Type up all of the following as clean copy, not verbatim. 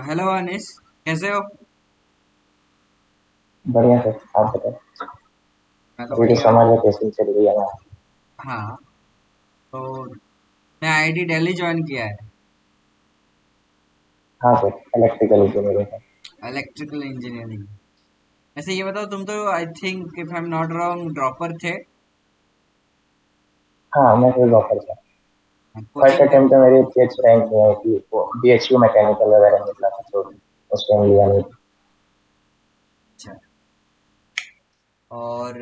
Hello अनिश, कैसे हो? बढ़िया सर। आप बताओ। मैं तो अभी तो बढ़िया हूँ। समर वेकेशन चल रही है ना। हाँ, तो मैं आईआईटी दिल्ली ज्वाइन किया है। हाँ सर, इलेक्ट्रिकल इंजीनियरिंग है। Electrical engineering. ऐसे ये बताओ, तुम तो I think if I am not wrong dropper थे। हाँ, मैं फिर ड्रॉपर था। फर्स्ट कोचिंग कर। अटेम्प्ट में मेरी इतनी अच्छी रैंक नहीं आई थी, वो बीएचयू मैकेनिकल वगैरह निकला था तो उस टाइम लिया नहीं। अच्छा। और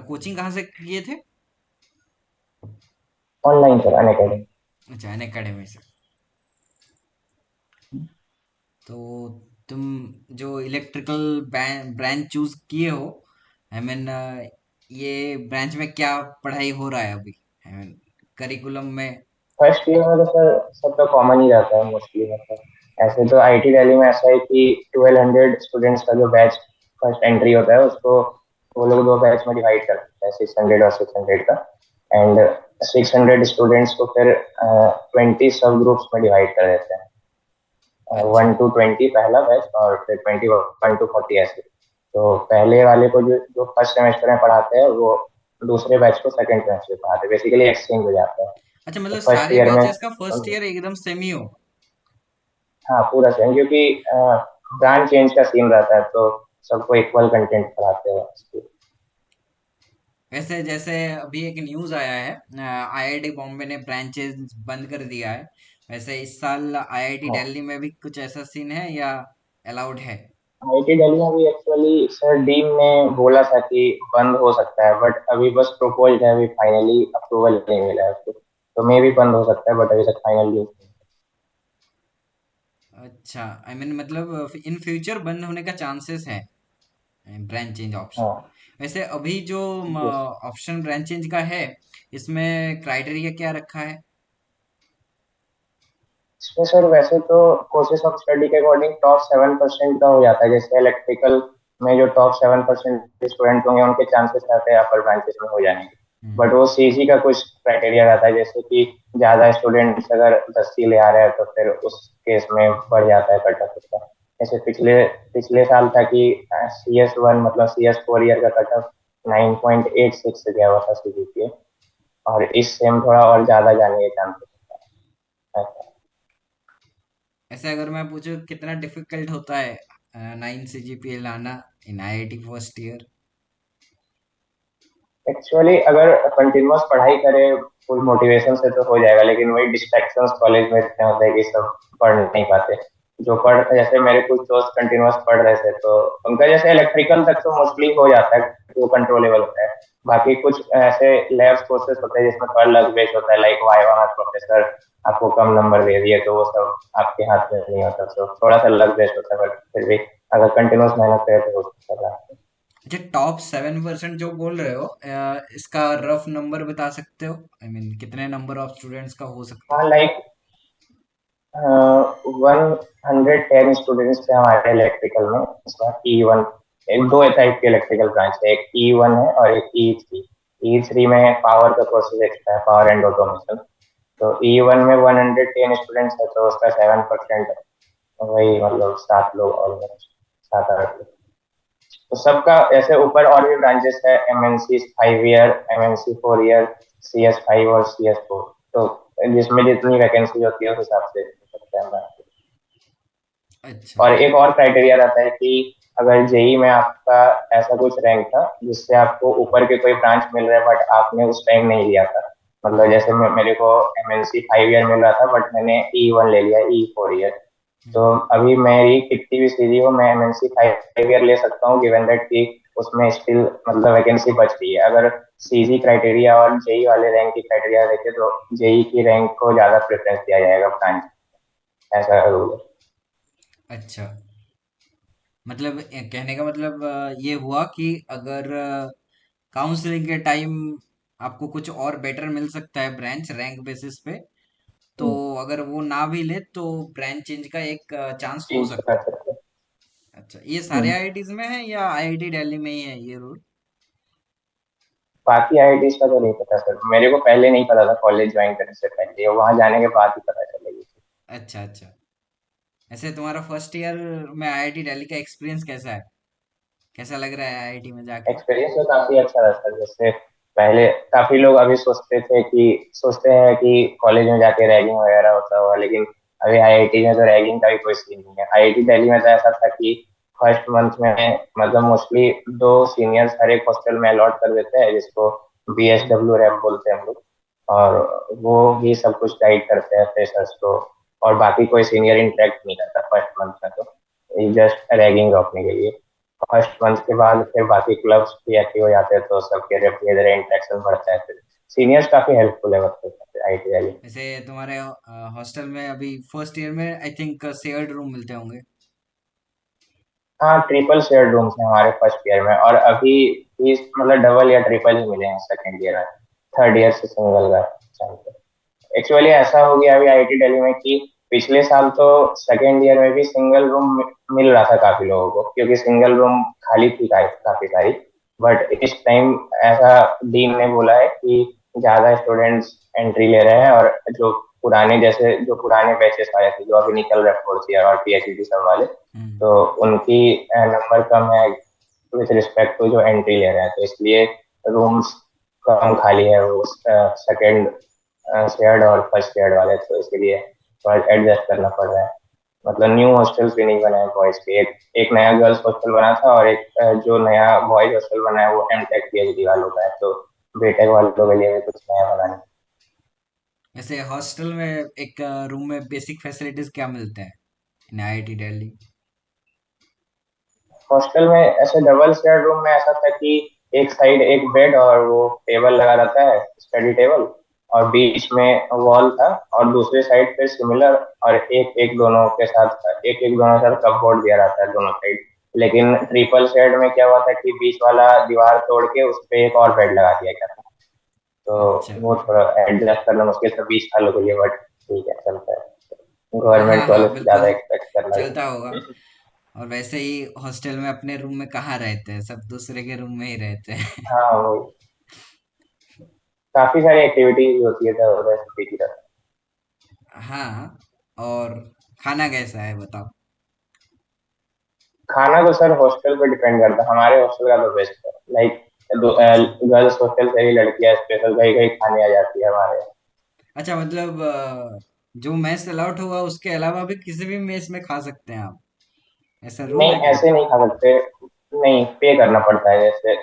कोचिंग कहाँ से किए थे? Online sir, Unacademy. अच्छा, अन अकेडमी से। तो तुम जो इलेक्ट्रिकल ब्रांच चूज किए हो, आई मीन ये ब्रांच में क्या पढ़ाई हो रहा है अभी? आई मीन करिकुलम में। फर्स्ट ईयर में तो सर सब तो कॉमन ही रहता है मोस्टली। मतलब ऐसे तो आईटी दिल्ली में ऐसा है कि 1200 स्टूडेंट्स का जो बैच फर्स्ट एंट्री होता है उसको वो लोग दो बैच में डिवाइड कर देते हैं, 600 और 600 का। एंड 600 स्टूडेंट्स को फिर 20 सब ग्रुप्स में डिवाइड कर देते हैं। अच्छा। 1 to 20 पहला बैच और फिर 21 to 40 ऐसे। तो पहले वाले को जो जो फर्स्ट सेमेस्टर में पढ़ाते हैं वो दूसरे बैच को सेकंड सेमेस्टर में पढ़ाते हैं, बेसिकली एक्सचेंज हो जाता है। अच्छा, तो मतलब फर्स्ट सारे ईयर में बैचेस का फर्स्ट ईयर एकदम सेम ही हो? हाँ पूरा सेम, क्योंकि ब्रांड चेंज का सीन रहता है तो सबको इक्वल कंटेंट पढ़ाते हैं इसलिए। वैसे जैसे अभी एक न्यूज़ आया है, आईआईटी बॉम्बे ने ब्रांचेस बंद कर दिया है। वैसे इस साल आईआईटी हाँ, दिल्ली में भी कुछ ऐसा सीन है या अलाउड है? आईटी दिल्ली में भी एक्चुअली सर डीन ने बोला था कि बंद हो सकता है, बट अभी बस प्रपोज्ड है, अभी फाइनली अप्रूवल नहीं मिला है उसको। तो मे भी बंद हो सकता है, बट अभी तक फाइनल न्यूज़ नहीं। अच्छा, आई मीन मतलब इन फ्यूचर बंद होने का चांसेस है ब्रांच चेंज ऑप्शन। हाँ। वैसे अभी जो यस। ऑप्शन ब्रांच चेंज का है, इसमें क्राइटेरिया क्या रखा है? इसमें सर वैसे तो कोर्सेज ऑफ स्टडी के अकॉर्डिंग टॉप 7% का हो जाता है, जैसे इलेक्ट्रिकल में जो टॉप 7% स्टूडेंट होंगे उनके चांसेस रहते हैं अपर ब्रांचेस में हो जाने के। बट हम्म। वो सीजी का कुछ क्राइटेरिया रहता है, जैसे कि ज्यादा स्टूडेंट्स अगर 10 ले आ रहे हैं तो फिर उस केस में बढ़ जाता है कट ऑफ उसका। जैसे पिछले पिछले साल था कि CS1 मतलब CS4 ईयर का कट ऑफ 9.86 से गया हुआ था सीजीपीए। और इस सेम थोड़ा और ज्यादा जाने के चांसेस है। ऐसे अगर मैं पूछूं कितना डिफिकल्ट होता है 9 CGPA लाना इन आईआईटी फर्स्ट ईयर? एक्चुअली अगर कंटिन्यूअस पढ़ाई करे फुल मोटिवेशन से तो हो जाएगा, लेकिन वही डिस्ट्रैक्शंस कॉलेज में इतने होते हैं कि सब पढ़ नहीं पाते। जो पढ़ जैसे मेरे कुछ दोस्त कंटिन्यूअस पढ़ रहे थे तो उनका जैसे इलेक्ट्रिकल तक तो मोस्टली हो जाता है, वो कंट्रोलेबल होता है। बाकी कुछ ऐसे लैब्स कोर्सेज होते हैं जिसमें थोड़ा लक बेस्ड होता है, लाइक वाइवा में प्रोफेसर आपको कम नंबर दे दिए तो वो सब आपके हाथ में नहीं होता, तो थोड़ा सा लक बेस्ड होता है, बट फिर भी अगर कंटिन्यूअस मेहनत करे तो हो सकता है। अच्छा, टॉप 7% जो बोल रहे हो, इसका रफ नंबर बता सकते हो? आई मीन कितने नंबर ऑफ स्टूडेंट्स का हो सकता हाँ है? लाइक 110 स्टूडेंट्स थे हमारे इलेक्ट्रिकल में इस बार। E1 एक दो टाइप के इलेक्ट्रिकल ब्रांच है, एक E1 है और एक E3। E3 में पावर का कोर्सेज एक्स्ट्रा है, पावर एंड ऑटोमेशन। तो E1 में 110 स्टूडेंट्स है तो उसका 7%, वही मतलब 7 लोग, ऑलमोस्ट 7 8 लोग। तो सबका ऐसे ऊपर और भी ब्रांचेस है, MNC 5 year, MNC 4 year, CS5 और CS4। तो जिसमें जितनी वैकेंसी होती है उस हिसाब से सकते हैं। अच्छा। और एक और क्राइटेरिया रहता है कि अगर जेई में आपका ऐसा कुछ रैंक था जिससे आपको ऊपर के कोई ब्रांच मिल रहा है बट आपने उस टाइम नहीं लिया था। मतलब जैसे मेरे को MNC 5 ईयर मिल रहा था बट मैंने E1 ले लिया, E4 ईयर। तो हम्म। अभी मेरी कितनी भी सीधी हो मैं MNC 5 ईयर ले सकता हूँ, गिवन दैट कि उसमें स्टिल मतलब वैकेंसी बच रही है। अगर सीजी क्राइटेरिया और जेई वाले रैंक की क्राइटेरिया देखे तो जेई की रैंक को ज्यादा प्रेफरेंस दिया जाएगा ब्रांच। ऐसा रूल है। अच्छा, मतलब कहने का मतलब ये हुआ कि अगर काउंसलिंग के टाइम आपको कुछ और बेटर मिल सकता है ब्रांच रैंक बेसिस पे, तो हम्म, अगर वो ना भी ले तो ब्रांच चेंज का एक चांस हो चेंज सकता कर है। सकते अच्छा, ये सारे हैं। आईआईटीज में है या आईआईटी दिल्ली में ही है ये रूल? बाकी आईआईटीज का तो नहीं पता सर, मेरे को पहले नहीं पता था, कॉलेज ज्वाइन करने से पहले, वहां जाने के बाद ही पता चलेगी। अच्छा अच्छा। ऐसे तुम्हारा फर्स्ट ईयर में आईआईटी दिल्ली का एक्सपीरियंस कैसा है? कैसा लग रहा है आईआईटी में जाके? एक्सपीरियंस तो काफी अच्छा रहता है। जैसे पहले काफी लोग अभी सोचते हैं कि कॉलेज में जाके रैगिंग वगैरह होता होगा, लेकिन अभी आईआईटी में तो रैगिंग का भी कोई सीन नहीं है। आईआईटी दिल्ली में तो ऐसा था कि फर्स्ट मंथ में मतलब मोस्टली दो सीनियर्स हर एक हॉस्टल में अलॉट कर देते हैं, जिसको हम्म। बीएसडब्ल्यू रैप बोलते हैं हम लोग। और वो ही सब कुछ गाइड करते हैं फ्रेशर्स को, और बाकी कोई सीनियर इंटरेक्ट नहीं करता फर्स्ट मंथ में, तो जस्ट रैगिंग रोकने के लिए। फर्स्ट मंथ के बाद फिर बाकी क्लब्स भी एक्टिव हो जाते हैं, तो सबके धीरे धीरे इंटरेक्शन बढ़ता है। फिर सीनियर्स काफी हेल्पफुल है बच्चों के आईटी वाली। वैसे तुम्हारे हॉस्टल में अभी फर्स्ट ईयर में आई थिंक शेयर्ड रूम मिलते होंगे। हाँ, ट्रिपल शेयर्ड रूम्स हैं हमारे फर्स्ट ईयर में, और अभी भी मतलब डबल या ट्रिपल ही मिले हैं सेकंड ईयर में। थर्ड ईयर से सिंगल का चांस। एक्चुअली ऐसा हो गया अभी आईटी दिल्ली में कि पिछले साल तो सेकेंड ईयर में भी सिंगल रूम मिल रहा था काफी लोगों को, क्योंकि सिंगल रूम खाली थी काफी सारी। बट इस टाइम ऐसा डीन ने बोला है कि ज्यादा स्टूडेंट्स एंट्री ले रहे हैं, और जो पुराने बैचेस आए थे, जो अभी निकल रहे फोर्थ ईयर और पीएचडी सब वाले, हम्म। तो उनकी नंबर कम है विथ रिस्पेक्ट टू जो एंट्री ले रहे हैं, तो इसलिए रूम्स कम खाली है वो सेकेंड शेयर्ड और फर्स्ट शेयर्ड वाले, तो इसलिए थोड़ा एडजस्ट करना पड़ रहा है। मतलब न्यू हॉस्टल्स भी नहीं बने हैं बॉयज के। एक नया गर्ल्स हॉस्टल बना था, और एक जो नया बॉयज हॉस्टल बना है वो एमटेक पीएचडी वालों का है, तो बीटेक वालों के लिए भी कुछ नया बना नहीं। वैसे हॉस्टल में एक रूम में बेसिक फैसिलिटीज क्या मिलते हैं इन आईआईटी दिल्ली? हॉस्टल में ऐसे डबल शेयर रूम में ऐसा था कि एक साइड एक बेड और वो टेबल लगा रहता है, स्टडी टेबल, और बीच में वॉल था, और दूसरी साइड पे सिमिलर, और एक एक दोनों के साथ कपबोर्ड दिया रहता है दोनों साइड। लेकिन ट्रिपल शेड में क्या हुआ था कि बीच वाला दीवार तोड़ के उस पे एक और बेड लगा दिया गया था, अच्छा। तो वो थोड़ा एडजस्ट करना मुश्किल था 20 सालों के लिए, बट ठीक है, चलता है। हाँ हाँ गवर्नमेंट हाँ, कॉलेज से ज्यादा बिल्कुल एक्सपेक्ट करना चलता होगा। भी। और वैसे ही हॉस्टल में अपने रूम में कहाँ रहते हैं, सब दूसरे के रूम में ही रहते हैं। हाँ, वही। काफी सारी एक्टिविटीज होती है इधर उधर सिटी की तरफ। हाँ। और खाना कैसा है बताओ? खाना तो सर हॉस्टल पे डिपेंड करता है। हमारे हॉस्टल का तो बेस्ट है। लाइक अच्छा गर्ल्स हॉस्टल से ही लड़कियां स्पेशल कहीं कहीं खाने आ जाती है हमारे यहाँ। अच्छा, मतलब जो मेस अलाउड होगा उसके अलावा भी किसी भी मेस में खा सकते हैं आप? ऐसा रूल नहीं, है क्या? ऐसे नहीं खा सकते। नहीं, पे करना पड़ता है। जैसे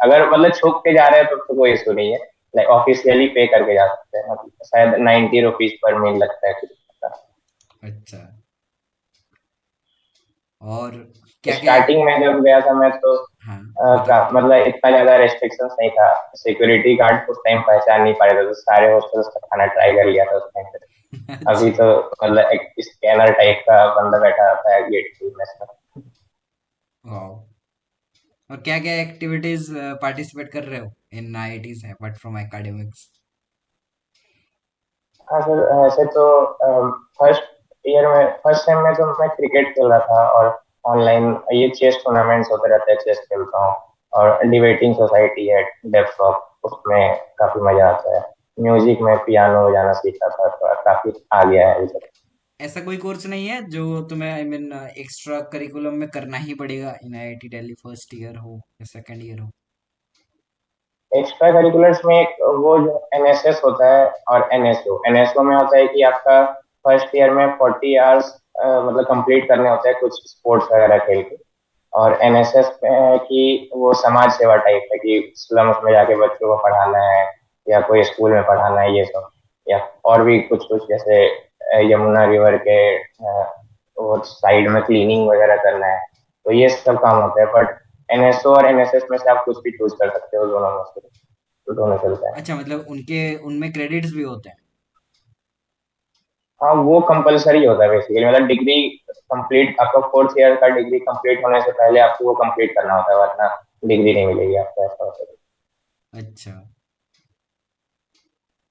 अगर मतलब छुप के जा रहे हैं तो कोई इशू नहीं है। लाइक ऑफिशियली पे करके जा सकते हैं, मतलब शायद 90 रुपीज पर मील लगता है कुछ ऐसा। अच्छा। और क्या क्या? स्टार्टिंग में जब गया था मैं तो हाँ, बताओ बताओ। मतलब इतना ज्यादा रेस्ट्रिक्शंस नहीं था। सिक्योरिटी गार्ड उस टाइम पहचान नहीं पा रहे थे, तो सारे हॉस्टल्स का खाना ट्राई कर लिया था उस टाइम पे। अभी अच्छा। तो मतलब एक स्कैनर टाइप का बंदा बैठा रहता है गेट पे मेस में। वाओ। और क्या क्या एक्टिविटीज पार्टिसिपेट कर रहे हो इन आईआईटीज अपार्ट फ्रॉम एकेडमिक्स? हाँ सर, ऐसे तो फर्स्ट टाइम में तो मैं क्रिकेट खेल रहा था, और ऑनलाइन ये चेस टूर्नामेंट्स होते रहते हैं, चेस खेलता हूँ। और डिबेटिंग सोसाइटी है डेस्कटॉप, उसमें काफी मजा आता है। म्यूजिक में पियानो बजाना सीखा था, तो काफी आ गया है अभी तक। ऐसा कोई कोर्स नहीं है जो तुम्हें आई मीन एक्स्ट्रा करिकुलम में करना ही पड़ेगा इन आईआईटी दिल्ली, फर्स्ट ईयर हो या सेकंड ईयर हो? एक्स्ट्रा करिकुलर्स में एक वो जो एनएसएस होता है, और एनएसओ में होता है कि आपका फर्स्ट ईयर में 40 आवर्स मतलब कंप्लीट करने होते हैं कुछ स्पोर्ट्स वगैरह खेल के। और एनएसएस में है कि वो समाज सेवा टाइप है, कि स्लम्स में जाके बच्चों को पढ़ाना है, या कोई स्कूल में पढ़ाना है, ये सब। या और भी कुछ कुछ, जैसे यमुना रिवर के वो साइड में क्लीनिंग वगैरह करना है, तो ये सब काम होता है। बट एनएसओ और एनएसएस में से आप कुछ भी चूज कर सकते हो, दोनों में से, तो दोनों चलता है। अच्छा, मतलब उनके उनमें क्रेडिट्स भी होते हैं? हाँ, वो कंपलसरी होता है बेसिकली। मतलब डिग्री कंप्लीट, आपका फोर्थ ईयर का डिग्री कंप्लीट होने से पहले आपको वो कंप्लीट करना होता है, वरना डिग्री नहीं मिलेगी आपको, ऐसा होता है। अच्छा।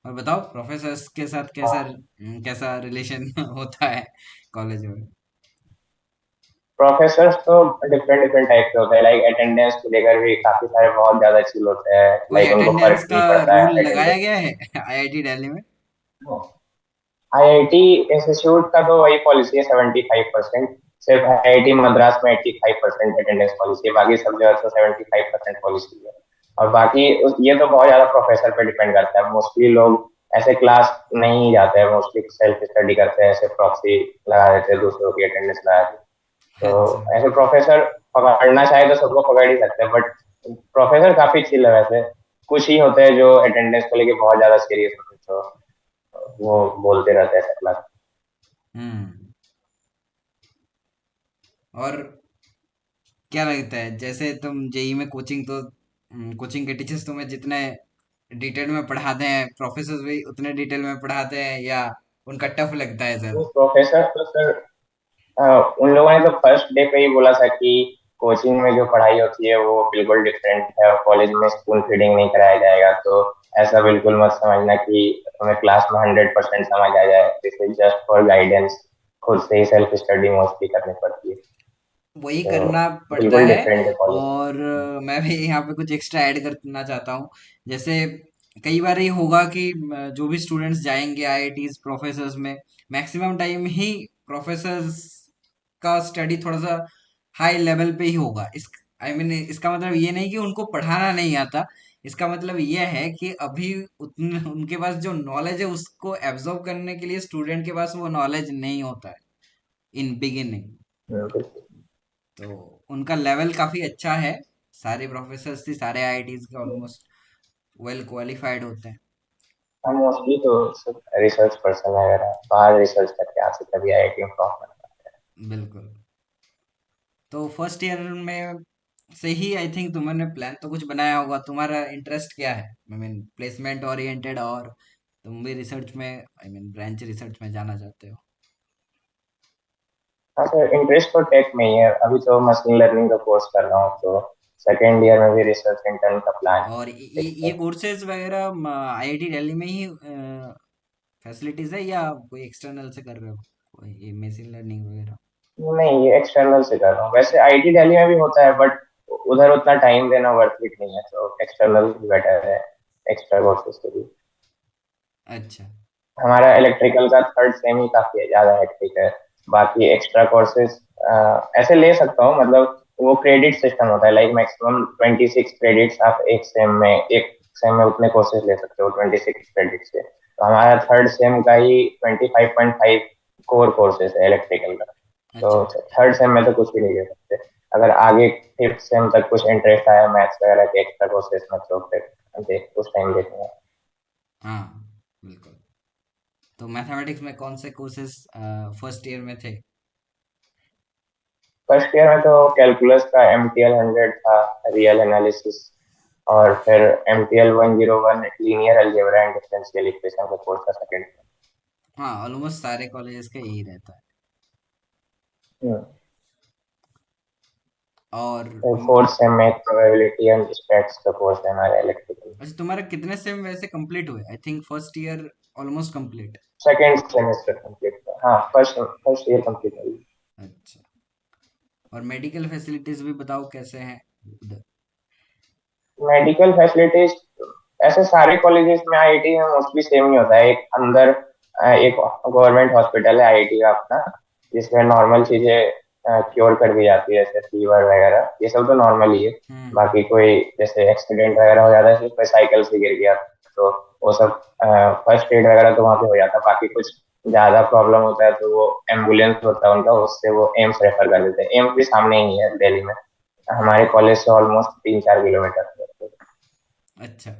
और बताओ प्रोफेसर्स के साथ हाँ, कैसा रिलेशन होता है कॉलेज में? प्रोफेसर्स तो डिफरेंट डिफरेंट टाइप के होते हैं। लाइक अटेंडेंस को लेकर भी काफी सारे बहुत ज्यादा चिल होते हैं। कोई लाइक उनको अटेंडेंस फर्क का नहीं पड़ता है रूल लगाया अटेंडेंस। गया है आईआईटी दिल्ली में? आईआईटी इंस्टीट्यूट का तो वही पॉलिसी है 75%। सिर्फ आईआईटी मद्रास में 85% अटेंडेंस पॉलिसी है, बाकी सब जगह तो 75% पॉलिसी है। और बाकी ये तो बहुत ज्यादा प्रोफेसर पे डिपेंड करता है। मोस्टली लोग ऐसे क्लास नहीं जाते हैं, मोस्टली सेल्फ स्टडी करते हैं, ऐसे प्रॉक्सी लगा देते हैं दूसरों की अटेंडेंस लगा के। अच्छा। तो ऐसे प्रोफेसर पकड़ना चाहे तो सबको पकड़ ही सकते हैं, बट प्रोफेसर काफी चिल है वैसे। कुछ ही होते हैं जो अटेंडेंस को लेके बहुत ज्यादा सीरियस होते हैं, तो वो बोलते रहते हैं क्लास। हम्म। और क्या लगता है, जैसे तुम जेई में कोचिंग तो कोचिंग के टीचर्स तुम्हें जितने डिटेल में पढ़ाते हैं, प्रोफेसर भी उतने डिटेल में पढ़ाते हैं, या उनका टफ लगता है वो ज्यादा? प्रोफेसर तो सर, उन लोगों ने तो फर्स्ट डे पे ही बोला था कि कोचिंग में जो पढ़ाई होती है वो बिल्कुल डिफरेंट है, और कॉलेज में स्पून फीडिंग नहीं कराया जाएगा। तो ऐसा बिल्कुल मत समझना कि हमें क्लास में 100% समझ आ जाए। This is just for guidance. खुद से ही सेल्फ स्टडी मोस्टली करनी पड़ती है। वही तो करना पड़ता बिल्कुल है। डिफरेंट है कॉलेज। और मैं भी यहाँ पे कुछ एक्स्ट्रा ऐड करना चाहता हूँ। जैसे कई बार ये होगा कि जो भी स्टूडेंट्स जाएंगे आईआईटीज प्रोफेसर्स में, मैक्सिमम टाइम ही प्रोफेसर्स का स्टडी थोड़ा सा हाई लेवल पे ही होगा। इस इसका मतलब ये नहीं कि उनको पढ़ाना नहीं आता। इसका मतलब ये है कि अभी उनके पास जो नॉलेज है उसको एब्जॉर्ब करने के लिए स्टूडेंट के पास वो नॉलेज नहीं होता है इन बिगिनिंग। बिल्कुल। तो उनका लेवल काफी अच्छा है। सारे प्रोफेसर्स थी सारे आईआईटीज के ऑलमोस्ट वेल क्वालिफाइड होते हैं। हम मोस्टली तो सब रिसर्च पर्सन वगैरह बाहर रिसर्च करके आते, तभी आईआईटी में टॉप। बिल्कुल। तो फर्स्ट ईयर में से ही आई थिंक तुमने प्लान तो कुछ बनाया होगा। तुम्हारा इंटरेस्ट क्या है? प्लेसमेंट ओरिएंटेड, और तुम भी रिसर्च में ब्रांच रिसर्च में जाना चाहते हो? हाँ सर, इंटरेस्ट तो टेक में ही है। अभी तो मशीन लर्निंग का कोर्स कर रहा हूँ, तो सेकेंड ईयर में भी रिसर्च इंटर्न का प्लान है। और देखते ये हैं। कोर्सेज वगैरह आईआईटी दिल्ली में ही फैसिलिटीज है, या कोई एक्सटर्नल से कर रहे हो, कोई ये मशीन लर्निंग वगैरह? नहीं, ये एक्सटर्नल से कर रहा हूँ। वैसे आईटी दिल्ली में भी होता है, बट उधर उतना टाइम देना वर्थ इट नहीं है, तो एक्सटर्नल बेटर है एक्स्ट्रा कोर्सेज के लिए। अच्छा। हमारा इलेक्ट्रिकल का थर्ड सेम ही काफी ज्यादा हेक्टिक है। बाकी एक्स्ट्रा कोर्सेज ऐसे ले सकता हूँ, मतलब वो क्रेडिट सिस्टम होता है। लाइक मैक्सिमम 26 क्रेडिट्स आप एक सेम में उतने कोर्सेज ले सकते हो 26 क्रेडिट से। तो हमारा थर्ड सेम का ही 25.5 कोर कोर्सेज है इलेक्ट्रिकल का। अच्छा। तो थर्ड सेम में तो कुछ भी नहीं ले सकते। अगर आगे फिफ्थ सेम तक कुछ इंटरेस्ट आया मैथ्स वगैरह के एक्स्ट्रा कोर्सेज में, तो फिर देख उस टाइम देखूंगा। हाँ, बिल्कुल। तो मैथमेटिक्स में कौन से कोर्सेज फर्स्ट ईयर में थे? फर्स्ट ईयर में तो कैलकुलस का MTL 100 था, रियल एनालिसिस। और फिर MTL 101 linear algebra and differential equation का कोर्स था सेकंड हाँ, ऑलमोस्ट सारे कॉलेजेस का यही रहता है। ईयर। और तो फोर्थ सेम में प्रोबेबिलिटी एंड स्टैट्स का कोर्स है हमारे इलेक्ट्रिकल। अच्छा, तुम्हारा कितने सेम वैसे कंप्लीट हुए? I think first year almost complete. Second semester complete था, हाँ फर्स्ट फर्स्ट ईयर कंप्लीट हुई। अच्छा। और मेडिकल फैसिलिटीज भी बताओ कैसे हैं उधर? मेडिकल फैसिलिटीज ऐसे सारे कॉलेजेस में आईआईटी में मोस्टली सेम ही होता है। एक अंदर एक गवर्नमेंट हॉस्पिटल है आईआईटी का अपना, जिसमें नॉर्मल चीजें क्योर कर दी जाती है, जैसे फीवर वगैरह ये सब तो नॉर्मल ही है। हम्म। बाकी कोई जैसे एक्सीडेंट वगैरह हो जाता है, जैसे कोई साइकिल से गिर गया, तो वो सब फर्स्ट एड वगैरह तो वहाँ पे हो जाता है। बाकी कुछ ज्यादा प्रॉब्लम होता है तो वो एम्बुलेंस होता है उनका, उससे वो एम्स रेफर कर देते हैं। एम्स भी सामने ही है दिल्ली में, हमारे कॉलेज से ऑलमोस्ट 3-4 किलोमीटर। अच्छा।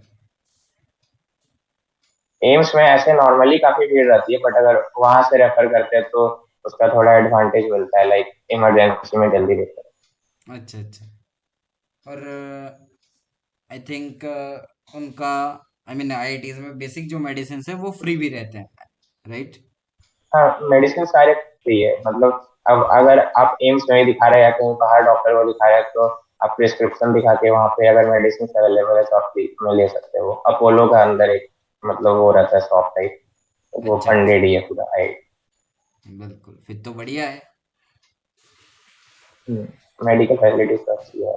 एम्स में ऐसे नॉर्मली काफी भीड़ रहती है, बट अगर वहां से रेफर करते हैं तो उसका थोड़ा एडवांटेज मिलता है, लाइक इमरजेंसी में जल्दी देते अच्छा। अच्छा। और आई थिंक उनका आईआईटीज में बेसिक जो मेडिसिन है वो फ्री भी रहते हैं, राइट? हैं। हाँ, मेडिसिन सारे फ्री है। मतलब अब अगर आप एम्स में ही दिखा रहे हैं या कहीं बाहर डॉक्टर को दिखा रहे हैं, तो आप प्रिस्क्रिप्शन दिखा के वहाँ पे अगर मेडिसिन अवेलेबल है तो आप फ्री में ले सकते हो। अपोलो का अंदर एक मतलब वो रहता है शॉप टाइप, वो अच्छा। अच्छा। फंडेड ही है पूरा है। बिल्कुल, फिर तो बढ़िया है। मेडिकल फैसिलिटीज तो अच्छी है।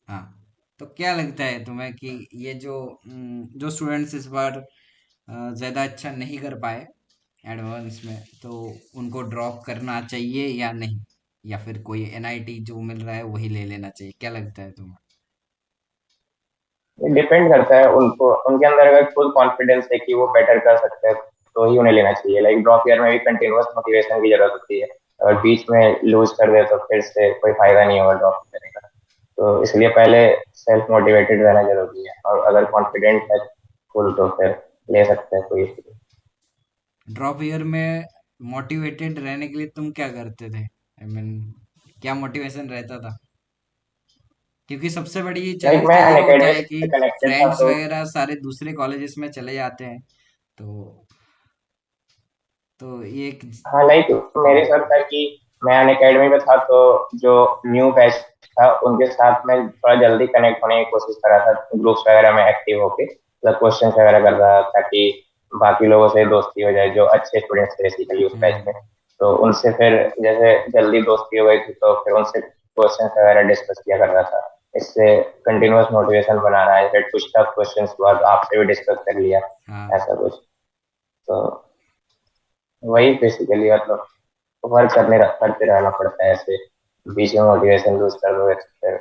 हाँ। तो क्या लगता है तुम्हें कि ये जो जो स्टूडेंट्स इस बार ज़्यादा अच्छा नहीं कर पाए एडवांस में, तो उनको ड्रॉप करना चाहिए या नहीं, या फिर कोई एनआईटी जो मिल रहा है वही ले लेना चाहिए? क्या लगता है तुम्हें? डिपेंड करता है उनको, उनके अंदर अगर फुल कॉन्फिडेंस है कि वो बेटर कर सकते हैं तो ही उन्हें लेना चाहिए। लाइक ड्रॉप ईयर में भी कंटिन्यूअस मोटिवेशन की जरूरत होती है, अगर बीच में लूज कर दे तो फिर से कोई फायदा नहीं होगा ड्रॉप करने का। तो इसलिए पहले सेल्फ मोटिवेटेड रहना जरूरी है, और अगर कॉन्फिडेंट है फुल तो फिर ले सकते हैं कोई। ड्रॉप ईयर में मोटिवेटेड रहने के लिए तुम क्या करते थे? आई मीन, क्या मोटिवेशन रहता था? क्योंकि सबसे बड़ी लाइक चैलेंज मैं तो ये होता अनअकैडमी है कि से कनेक्टेड था फ्रेंड्स तो। वगैरह सारे दूसरे कॉलेजेस में चले जाते हैं, तो ये एक। हाँ लाइक मेरे साथ था कि मैं अनअकैडमी में था, तो जो न्यू बैच था उनके साथ मैं थोड़ा जल्दी कनेक्ट होने की कोशिश कर रहा था, ग्रुप्स वगैरह में एक्टिव होके मतलब क्वेश्चन वगैरह कर रहा था ताकि बाकी लोगों से दोस्ती हो जाए जो अच्छे स्टूडेंट्स थे बेसिकली उस बैच में। हम्म। तो उनसे फिर जैसे जल्दी दोस्ती हो गई थी तो फिर उनसे क्वेश्चन वगैरह डिस्कस किया कर रहा था। इससे कंटिन्यूअस मोटिवेशन बना रहा है, फिर कुछ टफ क्वेश्चन हुआ तो आपसे भी डिस्कस कर लिया, हाँ। ऐसा कुछ। तो वही बेसिकली मतलब वर्क करते रहना पड़ता है ऐसे। बीच में मोटिवेशन लूज कर दोगे तो फिर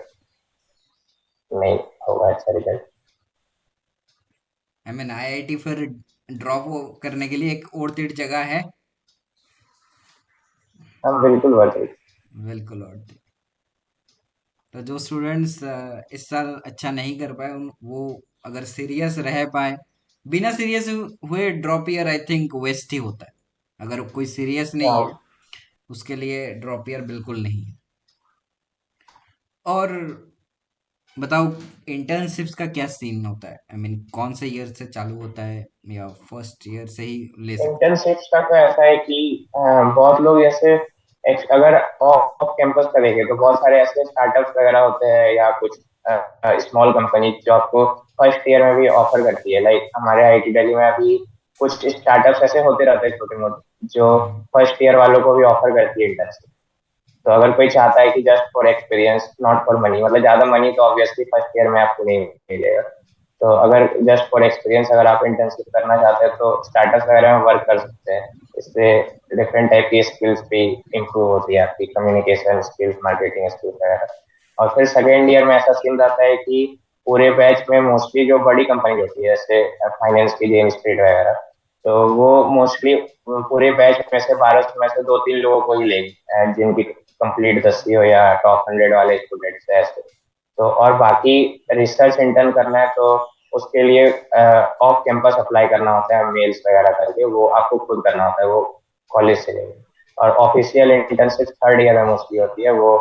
नहीं होगा अच्छा रिजल्ट। आई मीन आईआईटी फिर ड्रॉप करने के लिए एक और तिड़ जगह है? हम बिल्कुल वर्क। बिल्कुल। और तो जो स्टूडेंट्स इस साल अच्छा नहीं कर पाए, वो अगर सीरियस रह पाए, बिना सीरियस हुए drop year I think waste ही होता है। अगर कोई सीरियस नहीं है हाँ उसके लिए ड्रॉप ईयर बिल्कुल नहीं है। और बताओ, इंटर्नशिप्स का क्या सीन होता है? आई मीन, कौन से ईयर से चालू होता है, या फर्स्ट ईयर से ही ले सकते हैं? इंटर्नशिप्स का तो ऐसा है कि बहुत लोग जैसे अगर ऑफ कैंपस का देखें तो बहुत सारे ऐसे स्टार्टअप्स वगैरह होते हैं या कुछ स्मॉल कंपनी जो आपको फर्स्ट ईयर में भी ऑफर करती है। लाइक हमारे आईटी दिल्ली में अभी कुछ स्टार्टअप्स ऐसे होते रहते हैं छोटे मोटे जो हम्म। फर्स्ट ईयर वालों को भी ऑफर करती है इंटर्नशिप। तो अगर कोई चाहता है कि just for experience not for money, मतलब ज्यादा मनी तो ऑब्वियसली फर्स्ट ईयर में आपको नहीं मिलेगा, तो अगर जस्ट फॉर एक्सपीरियंस अगर आप इंटर्नशिप करना चाहते हैं तो स्टार्टअप वगैरह में वर्क कर सकते हैं। इससे डिफरेंट टाइप की स्किल्स भी इंप्रूव होती है, आपकी कम्युनिकेशन स्किल्स, मार्केटिंग स्किल्स वगैरह। और फिर सेकेंड ईयर में ऐसा सीन रहता है कि पूरे बैच में मोस्टली जो बड़ी कंपनी होती है जैसे फाइनेंस की जेम स्ट्रीट वगैरह, तो वो मोस्टली पूरे बैच में से 1200 में से 2-3 लोगों को ही लेगी जिनकी कंप्लीट 10वीं हो या टॉप 100 वाले स्टूडेंट्स ऐसे। तो और बाकी रिसर्च इंटर्न करना है तो उसके लिए ऑफ कैंपस अप्लाई करना होता है, मेल्स वगैरह करके वो आपको खुद करना होता है, वो कॉलेज से नहीं। और ऑफिशियल इंटर्नशिप थर्ड ईयर में मोस्टली होती है, वो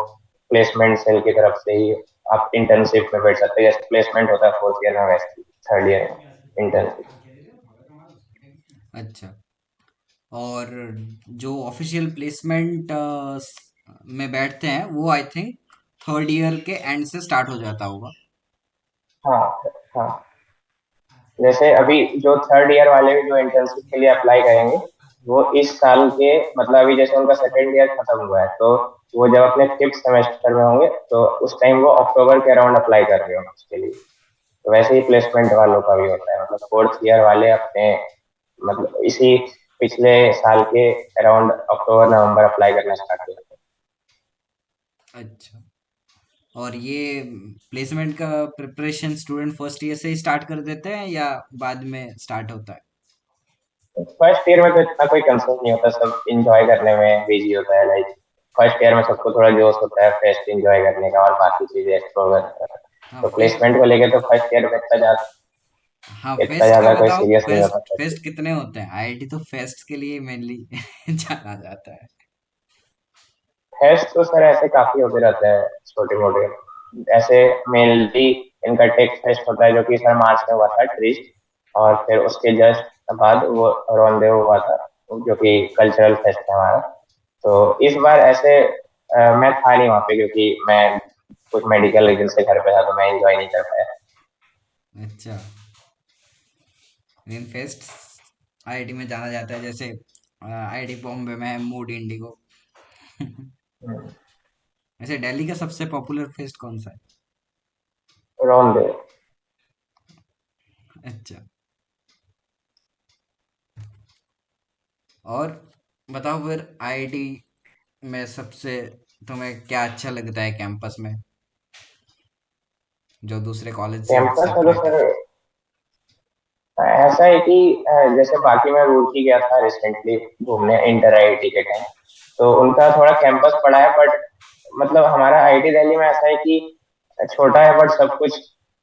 प्लेसमेंट सेल की तरफ से ही आप इंटर्नशिप में बैठ सकते हैं, जैसे प्लेसमेंट होता है फोर्थ ईयर में वैसे थर्ड ईयर इंटर्नशिप। अच्छा। और जो ऑफिशियल प्लेसमेंट में बैठते हैं वो आई थिंक थर्ड ईयर के एंड से स्टार्ट हो जाता होगा। हाँ हाँ। जैसे अभी जो थर्ड ईयर वाले भी जो इंटर्नशिप के लिए अप्लाई करेंगे वो इस साल के मतलब अभी जैसे उनका सेकेंड ईयर खत्म हुआ है तो वो जब अपने फिफ्थ सेमेस्टर में होंगे तो उस टाइम वो अक्टूबर के अराउंड अप्लाई कर रहे होंगे उसके लिए। तो वैसे ही प्लेसमेंट वालों का भी होता है, मतलब फोर्थ ईयर वाले अपने मतलब इसी पिछले साल के अराउंड अक्टूबर नवंबर अप्लाई करना स्टार्ट करते अच्छा। और ये प्लेसमेंट का प्रिपरेशन स्टूडेंट फर्स्ट ईयर से ही स्टार्ट कर देते हैं या बाद में स्टार्ट होता है? हैं। फर्स्ट ईयर में तो इतना कोई कंसर्न नहीं होता, सब इंजॉय करने में बिजी होता है। लाइक फर्स्ट ईयर में सबको थोड़ा जोश होता है फेस्ट इंजॉय करने का और बाकी चीजें एक्सप्लोर करने का। हाँ, तो फेस्ट। प्लेसमेंट को लेके तो फर्स्ट ईयर में हाँ, इतना फेस्ट का ज्यादा कोई बताओ। सीरियस नहीं होता फेस्ट फर्स्ट ईयर। फेस्ट कितने होते हैं? आईआईटी तो फेस्ट के लिए मेनली जाना जाता है। फेस्ट तो सर ऐसे काफी होते रहते हैं छोटे मोटे, ऐसे मेनली इनका टेक फेस्ट होता है जो कि सर मार्च में हुआ था ट्रीस्ट, और फिर उसके जस्ट बाद वो रोनदेव हुआ था जो कि कल्चरल फेस्ट है हमारा। तो इस बार ऐसे मैं था नहीं वहाँ पे क्योंकि मैं कुछ मेडिकल रीजन से घर पे था तो मैं एंजॉय नहीं कर पाया। अच्छा। लेकिन फेस्ट आईआईटी में जाना जाता है, जैसे आईआईटी बॉम्बे में है मूड इंडिगो। हम्म, वैसे दिल्ली का सबसे पॉपुलर फेस्ट कौन सा है? रोनदेव। अच्छा। और बताओ फिर आईआईटी में सबसे तुम्हें क्या अच्छा लगता है कैंपस में, जो दूसरे कॉलेज से कैंपस में तो सेपरेट है? सर ऐसा है कि जैसे बाकी मैं रुड़की गया था रिसेंटली घूमने इंटर आईआईटी के टाइम। तो उनका थोड़ा कैंपस बड़ा है, बट मतलब हमारा आईटी दिल्ली में ऐसा है कि छोटा है बट सब कुछ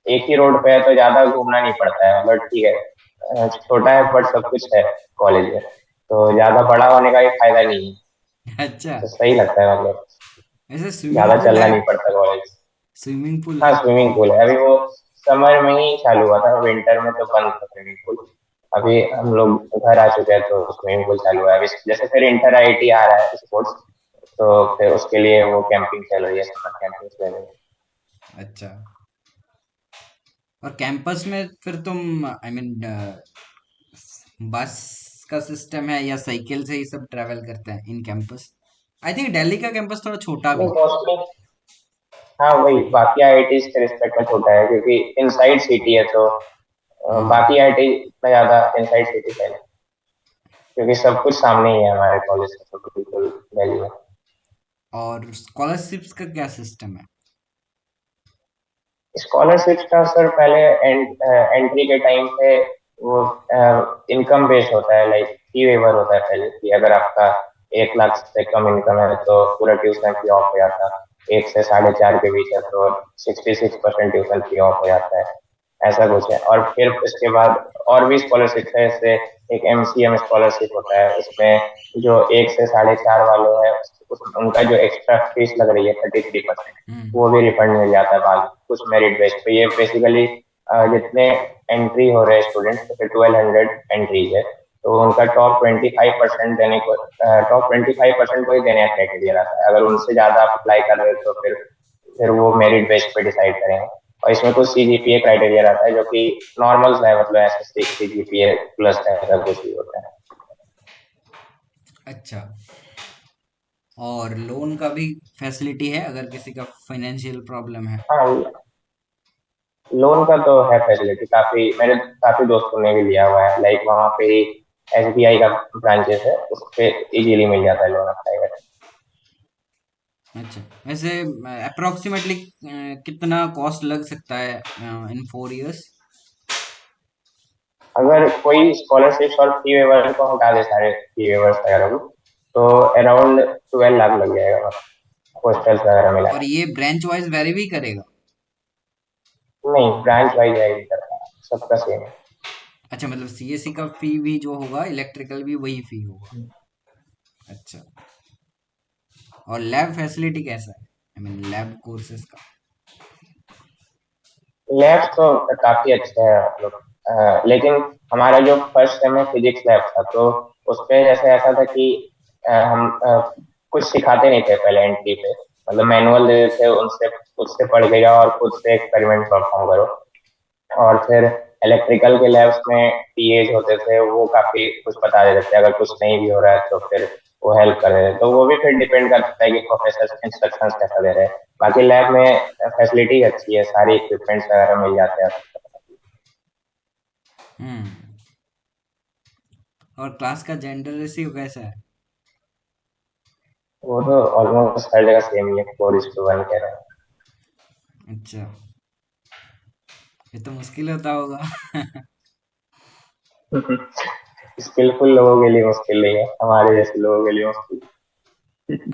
एक ही रोड पे है, तो ज्यादा घूमना नहीं पड़ता है। मतलब ठीक है, छोटा है बट सब कुछ है कॉलेज में, तो ज्यादा बड़ा होने का ये फायदा नहीं है। अच्छा। तो सही लगता है, मतलब वैसे स्विमिंग ज्यादा पूल चलना है? नहीं पड़ता कॉलेज। स्विमिंग पूल हाँ है? स्विमिंग पूल है, अभी वो समर में ही चालू हुआ था, विंटर में तो बंद था स्विमिंग पूल। अभी हम लोग घर आ चुके हैं तो स्विमिंग पूल चालू है अभी, जैसे फिर इंटर आईटी आ रहा है स्पोर्ट्स, तो फिर उसके लिए वो कैंपिंग चल रही है, समर कैंपिंग चल रही है। अच्छा। और कैंपस में फिर तुम आई मीन बस का सिस्टम है या साइकिल से ही सब ट्रेवल करते हैं in campus? I think Delhi का कैंपस थोड़ा छोटा भी नहीं है। मोस्टली, हाँ वही बाकी आईआईटीज के रिस्पेक्ट में छोटा है क्योंकि इनसाइड सिटी है, तो बाकी हाँ। आईआईटी में ज्यादा इनसाइड सिटी है नहीं, क्योंकि सब कुछ सामने ही है हमारे कॉलेज से, तो बिल्कुल वैल्यू है। और स्कॉलरशिप्स का क्या सिस्टम है? स्कॉलरशिप का सर पहले एंट्री के टाइम पे वो इनकम बेस्ड होता है, लाइक फी वेवर होता है पहले कि अगर आपका 1 लाख से कम इनकम है तो पूरा ट्यूशन फी ऑफ हो जाता है, 1 से 4.5 के बीच है तो 66% ट्यूशन फी ऑफ हो जाता है। ऐसा कुछ है, और फिर इसके बाद और भी स्कॉलरशिप है, जैसे एक एमसीएम स्कॉलरशिप होता है, उसमें जो 1 से 4.5 वाले हैं उनका जो एक्स्ट्रा फीस लग रही है 33%, हम्म। वो भी रिफंड मिल जाता है बाद कुछ मेरिट बेस पे। ये बेसिकली जितने एंट्री हो रहे हैं स्टूडेंट, जैसे 1200 एंट्रीज है, तो उनका टॉप 25% को ही देने का क्राइटेरिया रहता है। अगर उनसे ज्यादा आप अप्लाई कर रहे हो तो फिर वो मेरिट बेस पे डिसाइड करेंगे। और इसमें कुछ सीजीपीए क्राइटेरिया रहता है जो कि नॉर्मल है, मतलब ऐसे सीजीपीए प्लस ऐसा कुछ भी होता है। अच्छा। और लोन का भी फैसिलिटी है अगर किसी का फाइनेंशियल प्रॉब्लम है? हाँ लोन का तो है फैसिलिटी, काफी मेरे काफी दोस्तों ने भी लिया हुआ है, लाइक वहाँ पे एसबीआई का ब्रांचेस है, उस पे इजीली मिल जाता है लोन अप्लाई करके। अच्छा। वैसे अप्रोक्सीमेटली कितना कॉस्ट लग सकता है इन 4 इयर्स? अगर कोई स्कॉलरशिप और फी वेवर को हटा दे, सारे फी वेवर्स वगैरह को, तो अराउंड 12 लाख लग जाएगा, हॉस्टल्स वगैरह मिला और के। ये ब्रांच वाइज वेरी भी करेगा? नहीं ब्रांच वाइज है नहीं करता, सबका सेम है। अच्छा, मतलब सीएससी का फी भी जो होगा इलेक्ट्रिकल भी वही फी होगा? अच्छा। और लैब फैसिलिटी कैसा है, आई मीन लैब कोर्सेज का? लैब्स तो काफी अच्छे हैं, मतलब लेकिन हमारा जो फर्स्ट सेम में फिजिक्स लैब था, तो उसपे जैसे ऐसा था कि हम कुछ सिखाते नहीं थे पहले एंट्री पे, मतलब मैनुअल दे देते थे, उनसे उससे पढ़ के जाओ और खुद से एक्सपेरिमेंट परफॉर्म करो। और फिर इलेक्ट्रिकल के लैब्स में पीएज होते थे, वो काफी कुछ बता देते थे, अगर कुछ नहीं भी हो रहा है तो फिर वो हेल्प कर देते थे। तो वो भी फिर डिपेंड करता है कि प्रोफेसर इंस्ट्रक्शंस कैसा दे रहे हैं। बाकी लैब में फैसिलिटी अच्छी है, सारी इक्विपमेंट्स वगैरह मिल जाते हैं। हम्म। और क्लास का जेंडर रेशियो कैसा है? वो तो ऑलमोस्ट हर जगह सेम ही है, 4:1 कह रहे अच्छा। ये तो मुश्किल होता होगा। हैं। स्किलफुल लोगों के लिए मुश्किल नहीं है, हमारे जैसे लोगों के लिए मुश्किल।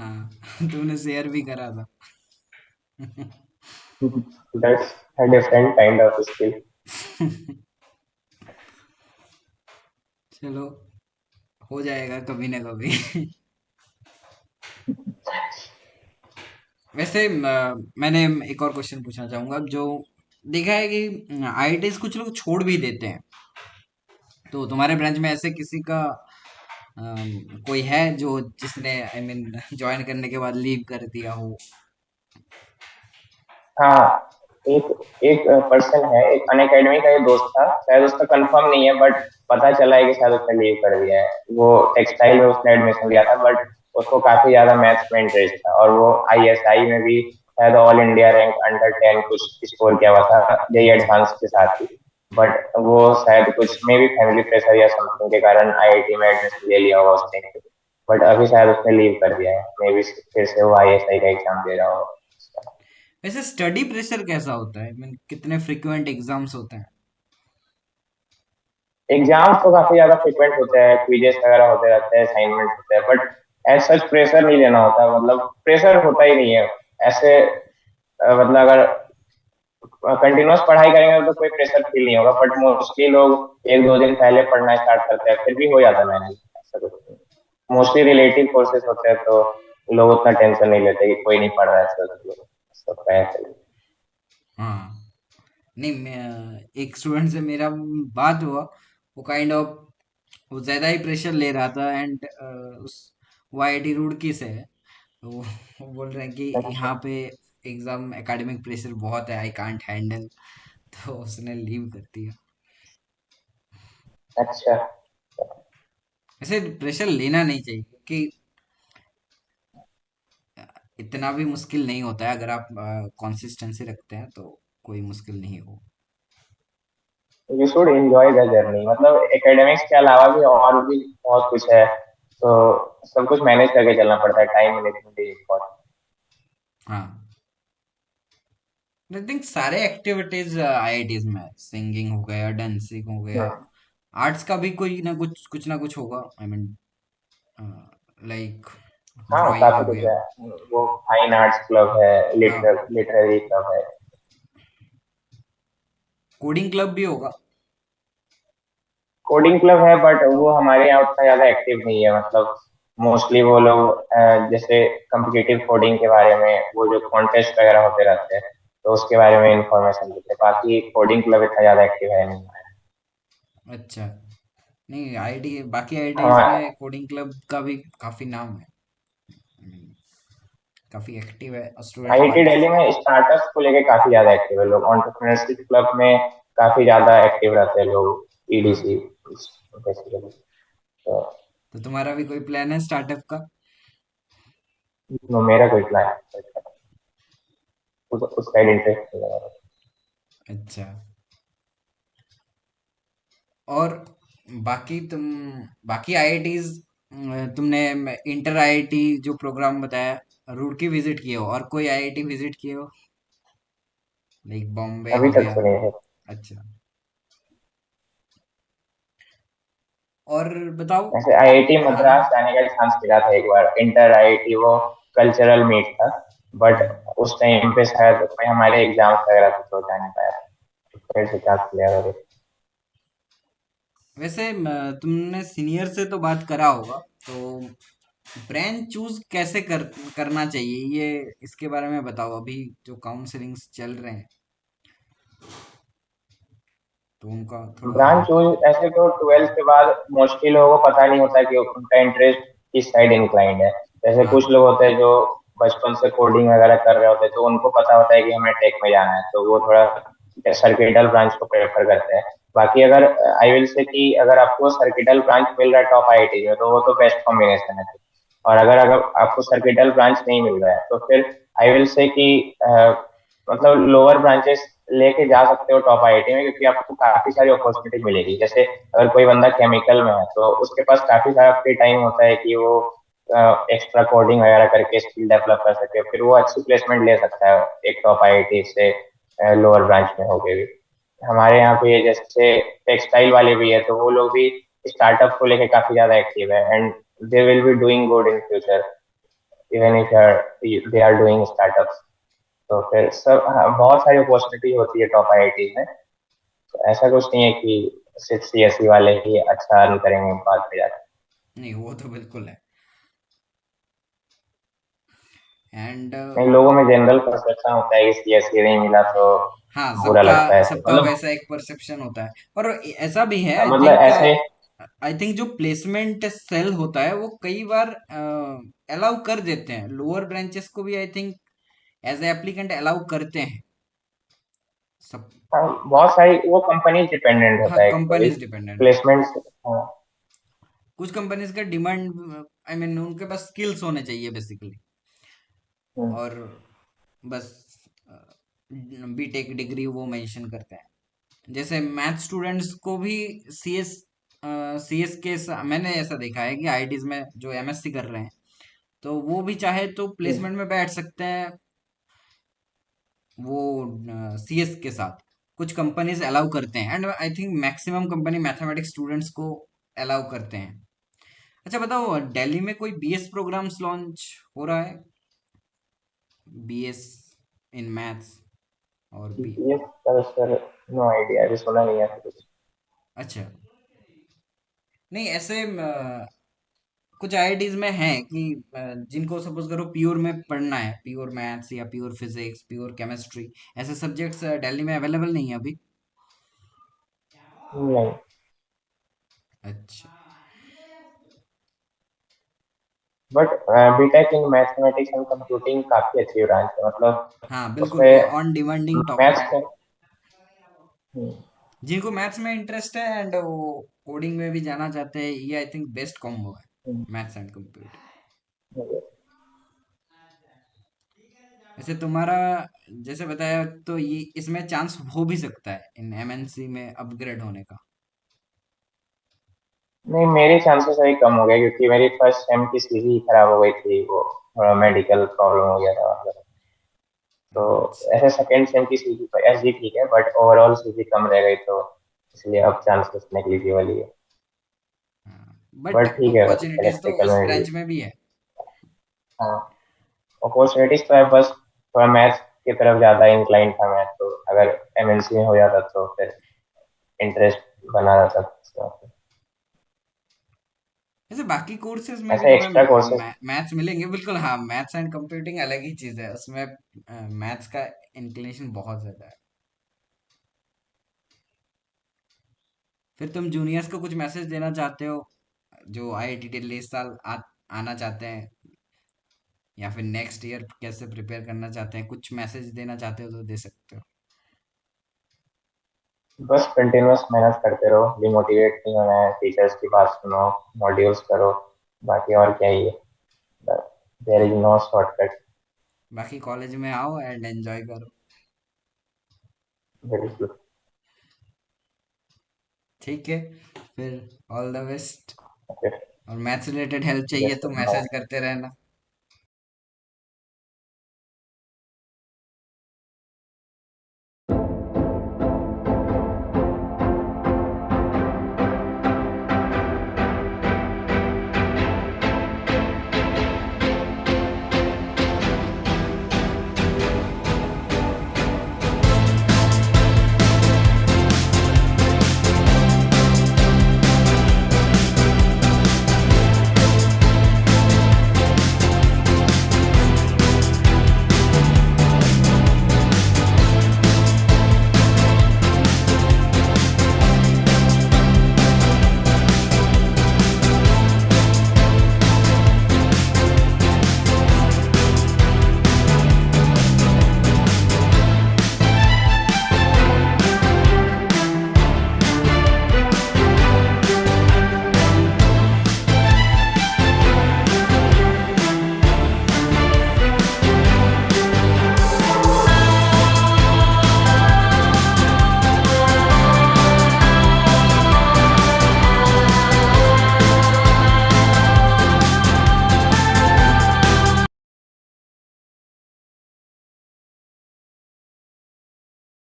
हाँ। तूने शेयर भी करा था। That's a different kind of skill. चलो, हो जाएगा कभी ना कभी। वैसे मैंने एक और क्वेश्चन पूछना चाहूंगा। जो देखा है कि आईआईटीज कुछ लोग छोड़ भी देते हैं, तो तुम्हारे ब्रांच में ऐसे किसी का कोई है जो जिसने आई मीन ज्वाइन करने के बाद लीव कर दिया हो? हाँ एक एक पर्सन है, एक अनअकैडमी का ये दोस्त था, शायद उसका कंफर्म नहीं है बट पता चला है कि शायद उसने लीव कर दिया है। वो टेक्सटाइल में उसने एडमिशन लिया था, बट उसको काफी ज्यादा मैथ्स में इंटरेस्ट था, और वो आईएसआई में भी शायद ऑल इंडिया रैंक अंडर 10 कुछ स्कोर किया हुआ था जेई अच्छा। एडवांस के साथ ही। बट वो शायद कुछ मे भी फैमिली प्रेशर या समथिंग के कारण आईआईटी में एडमिशन ले लिया होगा उस टाइम पे। बट अभी शायद उसने लीव कर दिया है, मे बी फिर से वो आईएसआई का एग्जाम दे रहा होगा। वैसे स्टडी प्रेशर कैसा होता है, मीन कितने फ्रिक्वेंट एग्जाम्स होते हैं? एग्जाम्स तो काफी ज्यादा फ्रिक्वेंट होते हैं, क्विजेस वगैरह होते रहते हैं, असाइनमेंट होते हैं, बट एज सच प्रेशर नहीं लेना होता, मतलब प्रेशर होता ही नहीं है ऐसे। मतलब अगर कंटिन्यूअस पढ़ाई करेंगे तो कोई प्रेशर फील नहीं होगा, बट मोस्टली लोग एक दो दिन पहले पढ़ना स्टार्ट करते हैं, फिर भी हो जाता है मैनेज, ऐसा कुछ नहीं। मोस्टली रिलेटिव कोर्सेज होते हैं तो लोग उतना टेंशन नहीं लेते कि कोई नहीं पढ़ रहा है, सबका ऐसा ही। हाँ, नहीं एक स्टूडेंट से मेरा बात हुआ, वो काइंड ऑफ वो ज्यादा ही प्रेशर ले रहा था, एंड उस वो आईआईटी रुड़की से है। तो वो बोल रहे हैं कि अच्छा। यहाँ पे एग्जाम एकेडमिक प्रेशर बहुत है, आई कांट हैंडल। तो उसने लीव कर दिया। अच्छा। ऐसे प्रेशर लेना नहीं चाहिए, क्योंकि इतना भी मुश्किल नहीं होता है, अगर आप कंसिस्टेंसी रखते हैं तो कोई मुश्किल नहीं हो। You should enjoy the journey, मतलब एकेडमिक्स के अलावा भी और भी बहुत कुछ है, तो सब कुछ मैनेज करके चलना पड़ता है, टाइम मैनेजमेंट इज इम्पोर्टेंट। हाँ, आई थिंक सारे एक्टिविटीज आईआईटीज में, सिंगिंग हो गया, डांसिंग हो गया, आर्ट्स का भी कोई ना कुछ ना कुछ होगा, आई मीन लाइक हाँ ड्राइंग काफी हो कुछ गया। है, वो फाइन आर्ट्स क्लब है, हाँ, लिटरेरी क्लब है। कोडिंग क्लब भी होगा। कोडिंग क्लब है बट वो हमारे यहाँ उतना ज्यादा एक्टिव नहीं है, मतलब मोस्टली वो लोग जैसे कम्पिटिटिव कोडिंग के बारे में, वो जो कॉन्टेस्ट वगैरह होते रहते हैं तो उसके बारे में इंफॉर्मेशन देते हैं, बाकी कोडिंग क्लब इतना ज्यादा एक्टिव है नहीं। अच्छा, नहीं आईआईटी, बाकी आईआईटीज हमारा में कोडिंग क्लब का भी काफी नाम है। I mean, काफी एक्टिव है, स्टूडेंट आईआईटी दिल्ली पार्टिसिपेट। में स्टार्टअप्स को लेके काफी ज्यादा एक्टिव है लोग, एंटरप्रेन्योरशिप क्लब में काफी ज्यादा एक्टिव रहते हैं लोग, हाँ, ईडीसी बेसिकली। तो तो तुम्हारा भी कोई प्लान है स्टार्टअप का? मेरा कोई प्लान उस साइड इंटरेस्ट नहीं है। अच्छा, और बाकी बाकी आईआईटीज, तुमने इंटर आईआईटी जो प्रोग्राम बताया, रुड़की विजिट किए हो, और कोई आईआईटी विजिट किए हो, लाइक बॉम्बे अभी हो तक गया? तो नहीं है। अच्छा, और बताओ। वैसे आईआईटी हाँ, मद्रास जाने का चांस मिला था एक बार, इंटर आईआईटी वो कल्चरल मीट था, बट हाँ, उस टाइम पे शायद कोई हमारे एग्जाम्स वगैरह थे तो जा नहीं पाया, तो फिर से चांस लिया था। वैसे तुमने सीनियर से तो बात करा होगा, तो ब्रांच चूज कैसे करना चाहिए, ये इसके बारे में बताओ। अभी जो काउंसलिंग्स चल रहे हैं, तो उनका थोड़ा ब्रांच हेल्प चूज करो। ऐसे तो ट्वेल्थ के बाद मोस्टली लोगों को पता नहीं होता कि उनका इंटरेस्ट किस साइड इंक्लाइंड है। जैसे हाँ, कुछ लोग होते हैं जो बचपन से कोडिंग वगैरह कर रहे होते हैं तो उनको पता होता है कि हमें टेक में जाना है, तो वो थोड़ा सर्किटल ब्रांच को प्रेफर करते हैं। बाकी अगर आई विल से कि अगर आपको सर्किटल ब्रांच मिल रहा है टॉप आईआईटी में तो वो तो बेस्ट कॉम्बिनेशन है। और अगर अगर आपको सर्किटल ब्रांच नहीं मिल रहा है तो फिर आई विल से कि मतलब लोअर ब्रांचेस लेके जा सकते हो टॉप आईआईटी में, क्योंकि आपको काफी सारी अपॉर्चुनिटी मिलेगी। जैसे अगर कोई बंदा केमिकल में है तो उसके पास काफी सारा फ्री टाइम होता है कि वो एक्स्ट्रा कोडिंग वगैरह करके स्किल डेवलप कर सके, फिर वो अच्छी प्लेसमेंट ले सकता है एक टॉप आईआईटी से लोअर ब्रांच में होके भी। हमारे यहाँ पे जैसे टेक्सटाइल वाले भी है तो वो लोग भी स्टार्टअप को लेके काफी ज्यादा एक्टिव है, and they will be doing good in future even if they are doing startups. तो फिर सब हाँ, बहुत सारी अपॉर्चुनिटी होती है टॉप आईआईटी में, तो ऐसा कुछ नहीं है कि सिर्फ सीएसई वाले ही अच्छा अर्न करेंगे बाद में जाकर। नहीं वो तो बिल्कुल है। एंड नहीं, लोगों में जनरल परसेप्शन होता है कि सीएसई नहीं मिला तो हाँ, बुरा सबका लगता है, ऐसे सबका मतलब। वैसा एक परसेप्शन होता है, और ऐसा भी है। मतलब ऐसे। आई थिंक जो प्लेसमेंट सेल होता है वो कई बार अलाउ कर देते हैं, लोअर ब्रांचेस को भी I think as a applicant allow करते हैं सब। हाँ, बहुत सारी वो कंपनी डिपेंडेंट हाँ, होता है एक्चुअली कंपनीज डिपेंडेंट होता है। प्लेसमेंट्स। हाँ। कुछ कंपनीज का डिमांड, आई मीन उनके पास स्किल्स होने चाहिए बेसिकली, हम्म। और बस बीटेक डिग्री वो मेंशन करते हैं। जैसे मैथ स्टूडेंट्स को भी सीएस सीएस के मैंने ऐसा देखा है कि आईआईटीज में जो एमएससी कर रहे हैं तो वो भी चाहे तो हम्म, प्लेसमेंट में बैठ सकते हैं वो सीएस के साथ। कुछ कंपनीज अलाउ करते हैं and I think maximum company mathematics students को अलाउ करते हैं। अच्छा बताओ, दिल्ली में कोई बीएस प्रोग्राम्स लॉन्च हो रहा है? बीएस इन मैथ्स और बी। जीपीएस का सर नो आइडिया, अभी सुना नहीं है कुछ। अच्छा, नहीं ऐसे कुछ आईआईटीज में है कि जिनको सपोज करो प्योर में पढ़ना है, प्योर मैथ्स या प्योर फिजिक्स, प्योर केमिस्ट्री, ऐसे सब्जेक्ट्स दिल्ली में अवेलेबल नहीं है अभी। नहीं, अच्छा। But BTech in mathematics and computing काफी अच्छी ब्रांच है, मतलब हाँ बिल्कुल, ये उसमें ऑन डिमांडिंग टॉपिक मैथ्स है। का। हम्म, जिनको मैथ्स में इंटरेस्ट है एंड वो कोडिंग में भी जाना चाहते हैं, ये आई थिंक बेस्ट कॉम्बो है, हम्म, मैथ्स एंड कंप्यूटर। हम्म। वैसे तुम्हारा जैसे बताया तो ये इसमें चांस हो भी सकता है इन एमएनसी में अपग्रेड होने का। नहीं, मेरे चांसेस अभी कम हो गए क्योंकि मेरी फर्स्ट सेम की सीजी खराब हो गई थी, वो थोड़ा मेडिकल प्रॉब्लम हो गया था मतलब। तो अच्छा। ऐसे सेकेंड सेम की सीजी तो एसजी ठीक है, बट ओवरऑल सीजी कम रह गई, तो इसलिए अब चांसेस नेगलिजिबल वाली है। हाँ बट बट ठीक है, अपॉर्चुनिटीज तो इलेक्ट्रिकल उस में भी। ब्रांच में भी है। हाँ, अपॉर्चुनिटीज तो है, बस थोड़ा मैथ्स की तरफ ज्यादा इंक्लाइन था मैं, तो अगर एमएनसी में हो जाता तो फिर इंटरेस्ट बना रहता तो। वैसे बाकी कोर्सेज में भी ऐसे तुम्हें एक्स्ट्रा कोर्सेज। मैथ्स मिलेंगे बिल्कुल। हाँ, मैथ्स एंड कंप्यूटिंग अलग ही चीज है, उसमें मैथ्स का इंक्लिनेशन बहुत ज्यादा है। फिर तुम जूनियर्स को कुछ मैसेज देना चाहते हो जो आईआईटी दिल्ली इस साल आना चाहते हैं, या फिर नेक्स्ट ईयर कैसे प्रिपेयर करना चाहते हैं, कुछ मैसेज देना चाहते हो तो दे सकते हो। बस कंटिन्यूअस मेहनत करते रहो, डिमोटिवेट नहीं होना है, टीचर्स की बात सुनो, मॉड्यूल्स करो, बाकी और क्या ही है, देयर इज नो शॉर्टकट। बाकी कॉलेज में आओ एंड एंजॉय करो। बिल्कुल। ठीक है, फिर ऑल द बेस्ट। ओके। और मैथ्स रिलेटेड हेल्प चाहिए यस तो सर, बाय। मैसेज करते रहना।